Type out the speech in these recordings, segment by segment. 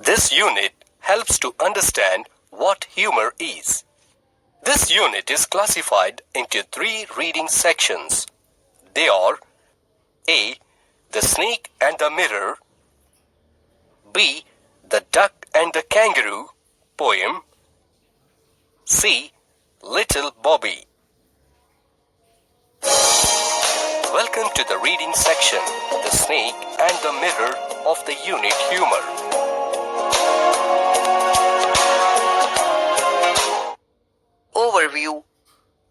This unit helps to understand what humor is. This unit is classified into 3 reading sections. They are A. The Snake and the Mirror, B. The Duck and the Kangaroo poem, C. Little Bobby. Welcome to the reading section, The Snake and the Mirror of the unit Humor. Overview.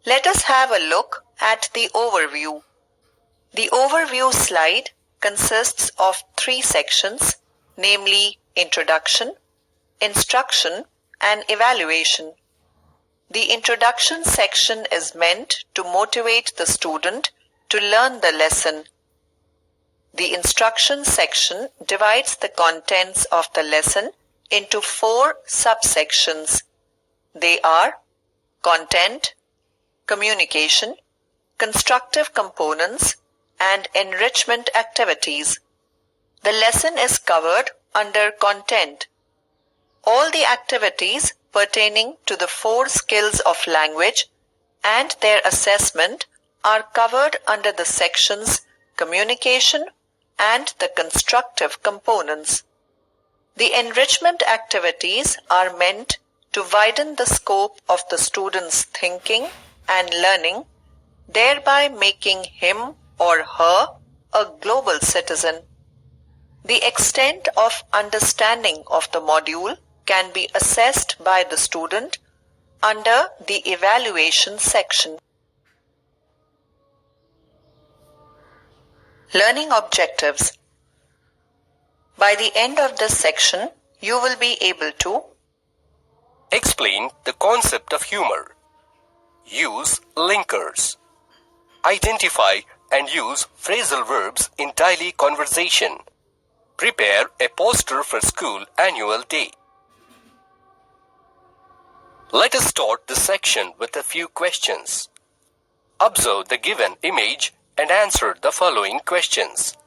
Let us have a look at the overview. The overview slide consists of 3 sections, namely Introduction, Instruction, and Evaluation. The introduction section is meant to motivate the student to learn the lesson. The instruction section divides the contents of the lesson into 4 subsections. They are content, communication, constructive components, and enrichment activities. The lesson is covered under content. All the activities pertaining to the 4 skills of language and their assessment are covered under the sections communication and the constructive components. The enrichment activities are meant to widen the scope of the student's thinking and learning, thereby making him or her a global citizen. The extent of understanding of the module can be assessed by the student under the evaluation section. Learning objectives. By the end of this section, you will be able to explain the concept of humor, use linkers, identify and use phrasal verbs in daily conversation, prepare a poster for school annual day. Let us start the section with a few questions. Observe the given image and answer the following questions.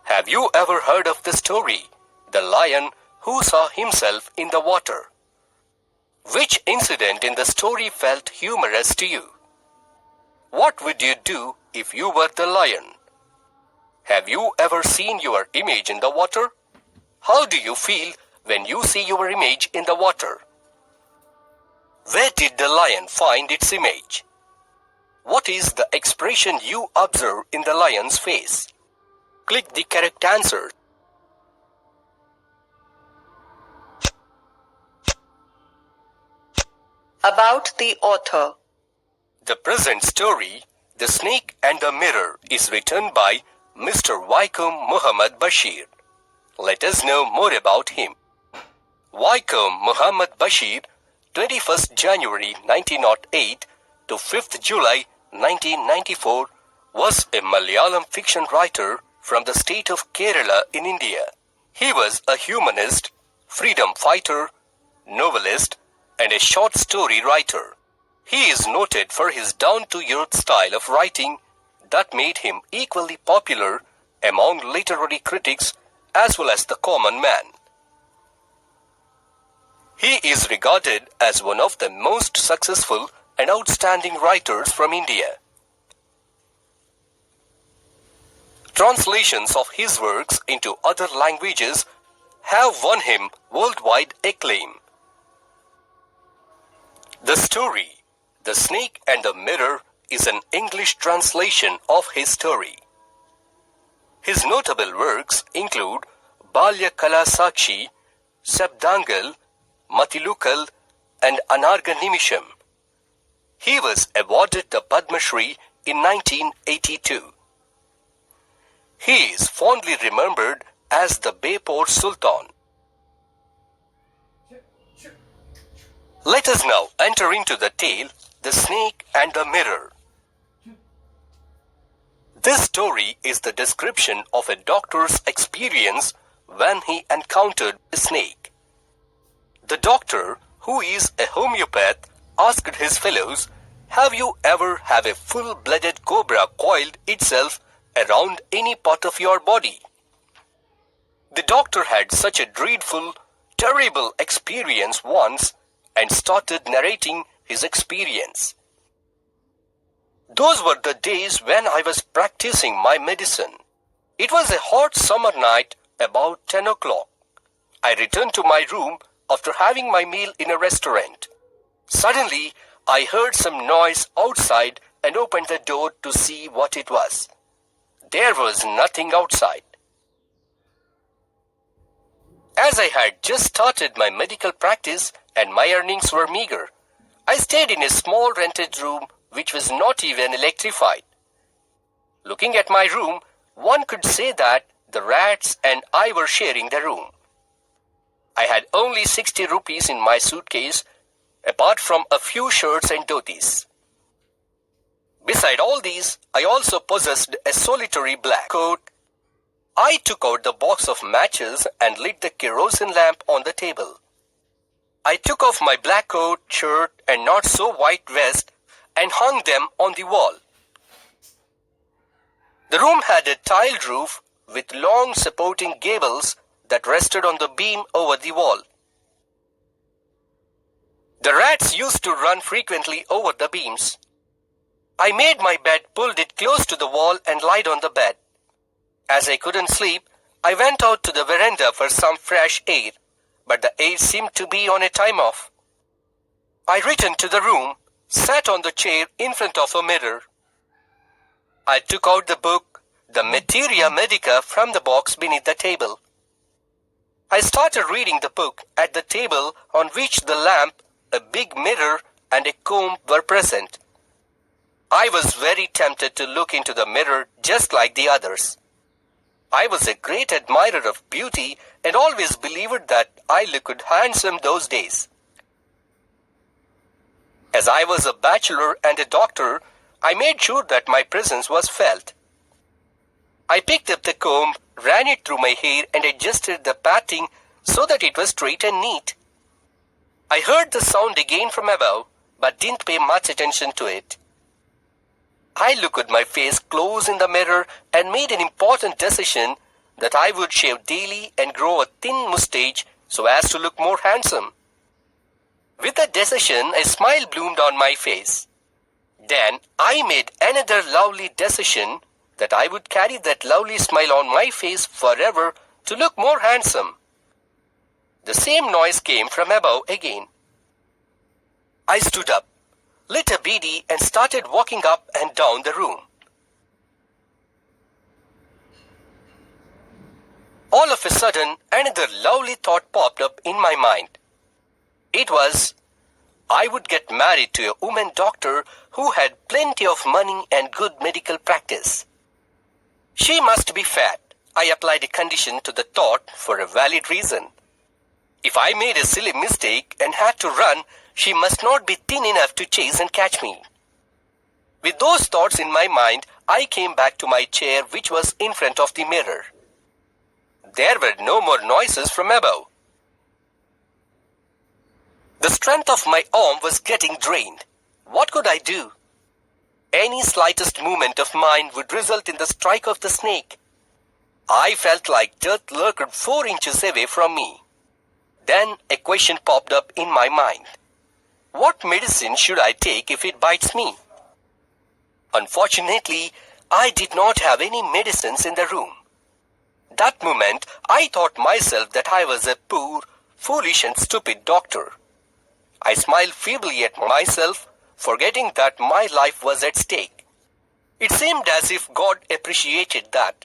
Have you ever heard of the story, The Lion Who Saw Himself in the Water? Which incident in the story felt humorous to you? What would you do if you were the lion? Have you ever seen your image in the water? How do you feel when you see your image in the water? Where did the lion find its image? What is the expression you observe in the lion's face? Click the correct answer. About the author. The present story, The Snake and the Mirror, is written by Mr. Waikom Muhammad Bashir. Let us know more about him. Waikom Muhammad Bashir, 21st January 1908 to 5th July 1994, was a Malayalam fiction writer from the state of Kerala in India. He was a humanist, freedom fighter, novelist, and a short story writer. He is noted for his down-to-earth style of writing that made him equally popular among literary critics as well as the common man. He is regarded as one of the most successful and outstanding writers from India. Translations of his works into other languages have won him worldwide acclaim. The story, The Snake and the Mirror, is an English translation of his story. His notable works include Balya Kala Sakshi, Sabdangal, Matilukal, and Anarga Nimisham. He was awarded the Padma Shri in 1982. He is fondly remembered as the Beypore Sultan. Let us now enter into the tale, The Snake and the Mirror. This story is the description of a doctor's experience when he encountered a snake. The doctor, who is a homeopath, asked his fellows, "Have you ever had a full-blooded cobra coiled itself around any part of your body?" The doctor had such a dreadful terrible experience once and started narrating his experience. Those were the days when I was practicing my medicine. It was a hot summer night about 10 o'clock. I returned to my room after having my meal in a restaurant. Suddenly, I heard some noise outside and opened the door to see what it was. There was nothing outside. As I had just started my medical practice and my earnings were meager, I stayed in a small rented room which was not even electrified. Looking at my room, one could say that the rats and I were sharing the room. I had only 60 rupees in my suitcase, apart from a few shirts and dhotis. Beside all these, I also possessed a solitary black coat. I took out the box of matches and lit the kerosene lamp on the table. I took off my black coat, shirt, and not so white vest and hung them on the wall. The room had a tiled roof with long supporting gables that rested on the beam over the wall. The rats used to run frequently over the beams. I made my bed, pulled it close to the wall, and lied on the bed. As I couldn't sleep, I went out to the veranda for some fresh air, but the air seemed to be on a time off. I returned to the room, sat on the chair in front of a mirror. I took out the book, the Materia Medica, from the box beneath the table. I started reading the book at the table on which the lamp, a big mirror, and a comb were present. I was very tempted to look into the mirror just like the others. I was a great admirer of beauty and always believed that I looked handsome those days. As I was a bachelor and a doctor, I made sure that my presence was felt. I picked up the comb, ran it through my hair, and adjusted the parting so that it was straight and neat. I heard the sound again from above, but didn't pay much attention to it. I looked at my face close in the mirror and made an important decision that I would shave daily and grow a thin mustache so as to look more handsome. With that decision, a smile bloomed on my face. Then I made another lovely decision that I would carry that lovely smile on my face forever to look more handsome. The same noise came from above again. I stood up, lit a bidi, and started walking up and down the room. All of a sudden, another lovely thought popped up in my mind. It was, I would get married to a woman doctor who had plenty of money and good medical practice. She must be fat. I applied a condition to the thought for a valid reason. If I made a silly mistake and had to run, she must not be thin enough to chase and catch me. With those thoughts in my mind, I came back to my chair, which was in front of the mirror. There were no more noises from above. The strength of my arm was getting drained. What could I do? Any slightest movement of mine would result in the strike of the snake. I felt like death lurked 4 inches away from me. Then a question popped up in my mind. What medicine should I take if it bites me? Unfortunately, I did not have any medicines in the room. That moment, I thought myself that I was a poor, foolish and stupid doctor. I smiled feebly at myself, forgetting that my life was at stake. It seemed as if God appreciated that.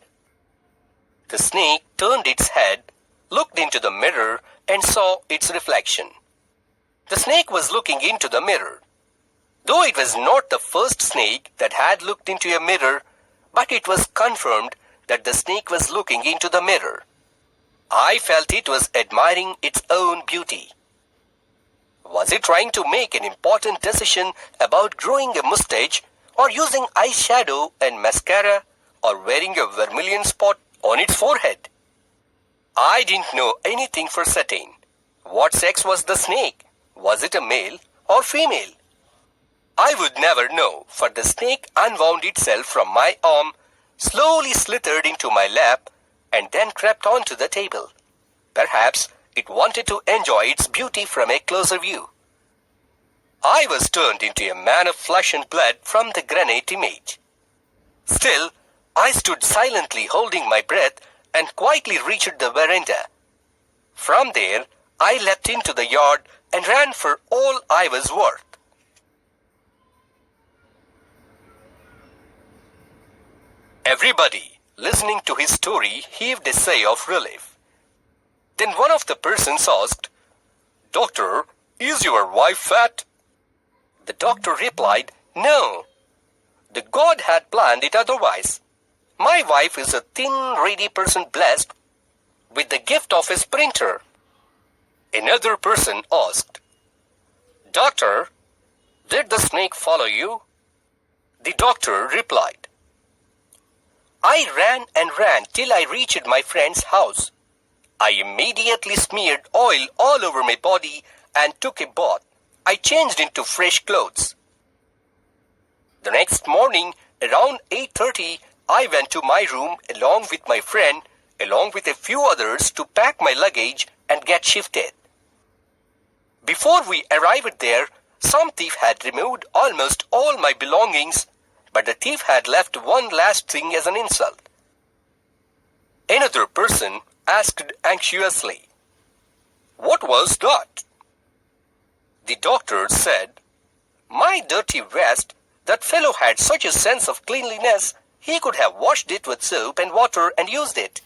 The snake turned its head, looked into the mirror, and saw its reflection. The snake was looking into the mirror. Though it was not the first snake that had looked into a mirror, but it was confirmed that the snake was looking into the mirror. I felt it was admiring its own beauty. Was it trying to make an important decision about growing a mustache, or using eyeshadow and mascara, or wearing a vermilion spot on its forehead? I didn't know anything for certain. What sex was the snake? Was it a male or female? I would never know, for the snake unwound itself from my arm, slowly slithered into my lap, and then crept onto the table. Perhaps it wanted to enjoy its beauty from a closer view. I was turned into a man of flesh and blood from the granite image. Still, I stood silently holding my breath and quietly reached the veranda. From there, I leapt into the yard and ran for all I was worth. Everybody, listening to his story, heaved a sigh of relief. Then one of the persons asked, "Doctor, is your wife fat?" The doctor replied, "No. The God had planned it otherwise. My wife is a thin, ruddy person blessed with the gift of a sprinter." Another person asked, "Doctor, did the snake follow you?" The doctor replied, "I ran and ran till I reached my friend's house. I immediately smeared oil all over my body and took a bath. I changed into fresh clothes. The next morning, around 8:30, I went to my room along with my friend, along with a few others, to pack my luggage and get shifted. Before we arrived there, some thief had removed almost all my belongings, but the thief had left one last thing as an insult." Another person asked anxiously, "What was that?" The doctor said, "My dirty vest, that fellow had such a sense of cleanliness, he could have washed it with soap and water and used it."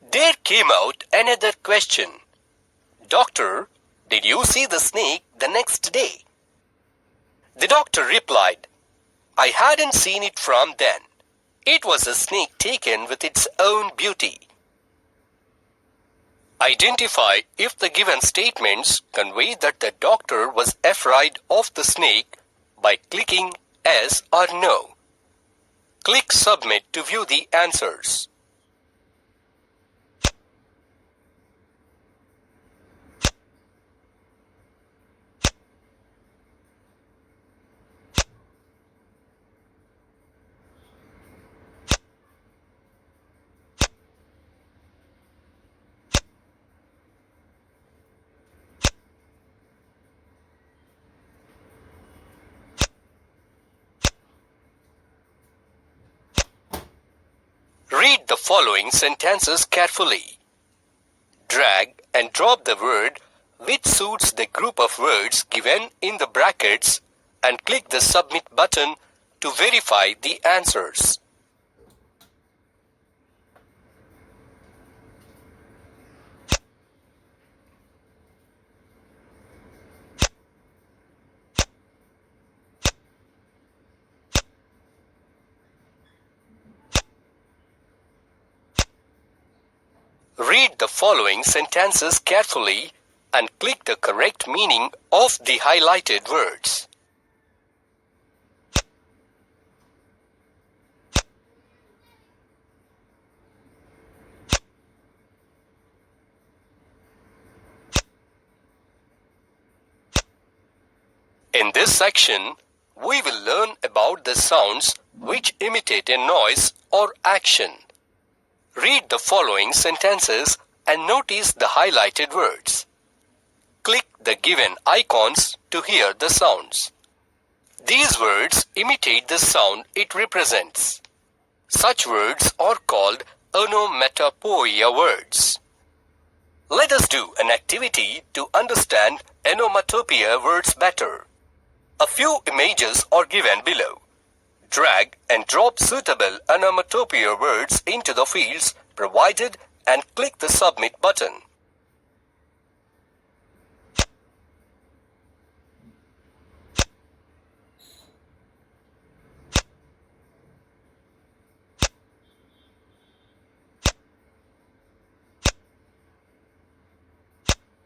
There came out another question. "Doctor, did you see the snake the next day?" The doctor replied, "I hadn't seen it from then. It was a snake taken with its own beauty." Identify if the given statements convey that the doctor was afraid of the snake by clicking yes or no. Click Submit to view the answers. Read the following sentences carefully. Drag and drop the word which suits the group of words given in the brackets and click the Submit button to verify the answers. Read the following sentences carefully and click the correct meaning of the highlighted words. In this section, we will learn about the sounds which imitate a noise or action. Read the following sentences and notice the highlighted words. Click the given icons to hear the sounds. These words imitate the sound it represents. Such words are called onomatopoeia words. Let us do an activity to understand onomatopoeia words better. A few images are given below. Drag and drop suitable onomatopoeia words into the fields provided and click the Submit button.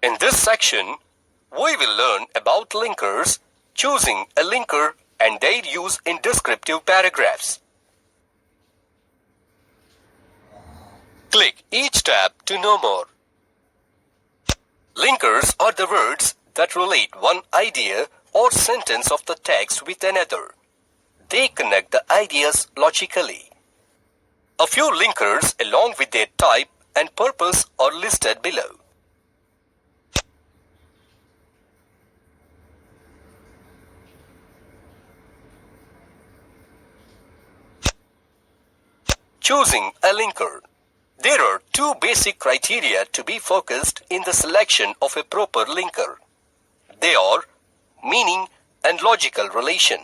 In this section, we will learn about linkers, choosing a linker and their use in descriptive paragraphs. Click each tab to know more. Linkers are the words that relate one idea or sentence of the text with another. They connect the ideas logically. A few linkers along with their type and purpose are listed below. Choosing a linker. There are two basic criteria to be focused in the selection of a proper linker. They are meaning and logical relation.